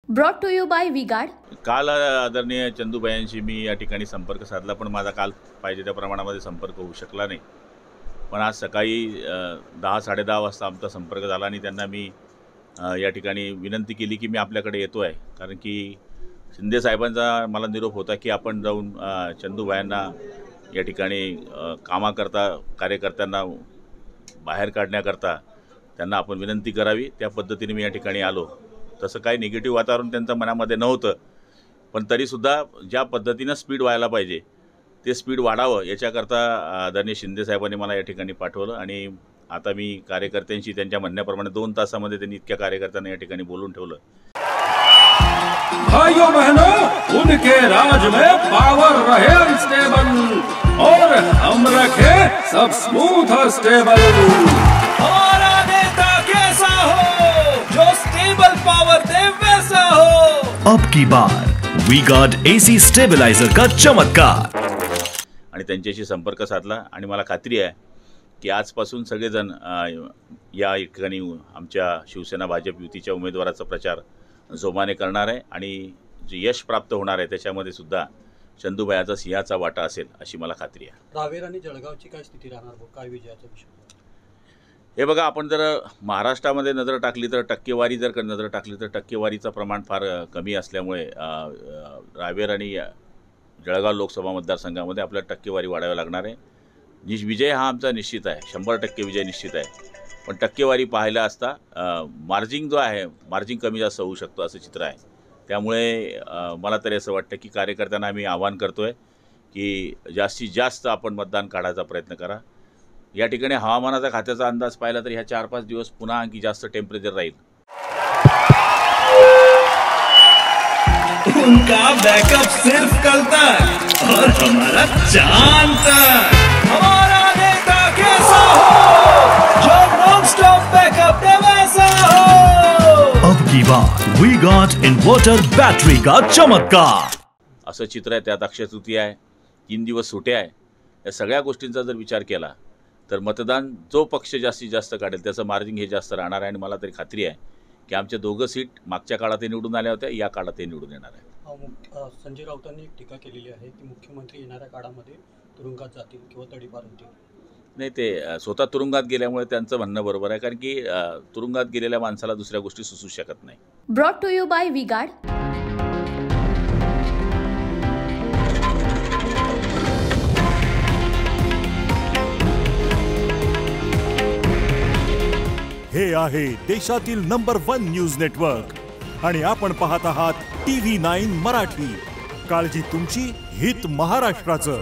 Brought to you by V Guard. काल आदरणीय चंदूबाईंशी मी या ठिकाणी संपर्क साधला, पण माझा काल पाहिजे त्या प्रमाणामध्ये संपर्क होऊ शकला नाही। पण आज सकाळी 10-10:30 वाजता आमचा संपर्क झाला आणि त्यांना मी या ठिकाणी विनंती केली की मी आपल्याकडे येतो आहे, कारण की शिंदे साहेबांचा मला निरोप होता की आपण जाऊन चंदूबाईंना या ठिकाणी कामाकरता कार्यकर्त्यांना बाहेर काढण्याकरता त्यांना आपण विनंती करावी। त्या पद्धतीने मी या ठिकाणी आलो। तसं काही निगेटिव्ह वातावरण त्यांच्या मनामध्ये नव्हतं, पण तरीसुद्धा ज्या पद्धतीनं स्पीड व्हायला पाहिजे ते स्पीड वाढावं याच्याकरता आदरणीय शिंदे साहेबांनी मला या ठिकाणी पाठवलं। आणि आता मी कार्यकर्त्यांशी त्यांच्या म्हणण्याप्रमाणे 2 तासामध्ये त्यांनी इतक्या कार्यकर्त्यांना या ठिकाणी बोलून ठेवलं। भाइयों बहनों, उनके राज में पावर रहे अनस्टेबल और हम रखे सब स्मूथ और स्टेबल। हमारा नेता कैसा हो जो स्टेबल पावर दे वैसा हो। अब की बार वी-गार्ड एसी स्टेबलाइजर का चमत्कार। आणि त्यांच्याशी संपर्क साधला आणि मला खात्री आहे की आजपासून सगळेजण या ठिकाणी आमच्या शिवसेना भाजप युतीच्या उमेदवाराचा प्रचार जोमाने करणार आहे आणि जे यश प्राप्त होणार आहे त्याच्यामध्ये सुद्धा चंदूबाईचा सिंहाचा वाटा असेल अशी मला खात्री आहे। रावेर आणि जळगावची काय स्थिती राहणार, काय विजयाचा विषय? हे बघा, आपण जर महाराष्ट्रामध्ये नजर टाकली तर टक्केवारी जर नजर टाकली तर टक्केवारीचं प्रमाण फार कमी असल्यामुळे रावेर आणि जळगाव लोकसभा मतदारसंघामध्ये आपल्याला टक्केवारी वाढावी लागणार आहे। विजय हा आमचा निश्चित आहे, 100% विजय निश्चित आहे। पण टक्केवारी पाहायला असता मार्जिंग जो आहे मार्जिंग कमी जास्त होऊ शकतो असं चित्र आहे। त्यामुळे मला तरी असं वाटतं की कार्यकर्त्यांना आम्ही आवाहन करतोय की जास्तीत जास्त आपण मतदान काढायचा प्रयत्न करा। या ठिकाणी हवामानाचा खात्याचा अंदाज पाहिला तर ह्या 4-5 दिवस पुन्हा आणखी जास्त टेम्परेचर राहील। उनका बैकअप सिर्फ कल तक और हमारा चांद तक। हमारा नेता कैसा हो जो नॉन स्टॉप बैकअप दे वैसा हो। अब की बार वी-गार्ड इन्वर्टर बैटरी का चमत्कार। असं चित्र आहे। त्यात अक्षय तृतीया आहे, 3 दिवस सुट्या आहे। या सगळ्या गोष्टींचा जर विचार केला तर मतदान जो पक्ष जास्तीत जास्त काढेल त्याचं मार्जिंग हे जास्त राहणार आहे। आणि मला तरी खात्री आहे की आमचे 2 सीट मागच्या काळात निवडून आल्या होत्या, या काळात निवडून येणार आहे। संजय राऊतांनी एक टीका केलेली आहे की मुख्यमंत्री येणाऱ्या काळामध्ये तुरुंगात जातील किंवा तडीपार होतील। नाही, ते स्वतः तुरुंगात गेल्यामुळे त्यांचं म्हणणं बरोबर आहे, कारण की तुरुंगात गेलेल्या माणसाला दुसऱ्या गोष्टी सुचू शकत नाही। Brought to you by V Guard. हे आहे देशातील नंबर 1 न्यूज नेटवर्क आणि आपण पाहत आहात TV9 मराठी। काळजी तुमची, हित महाराष्ट्राचं।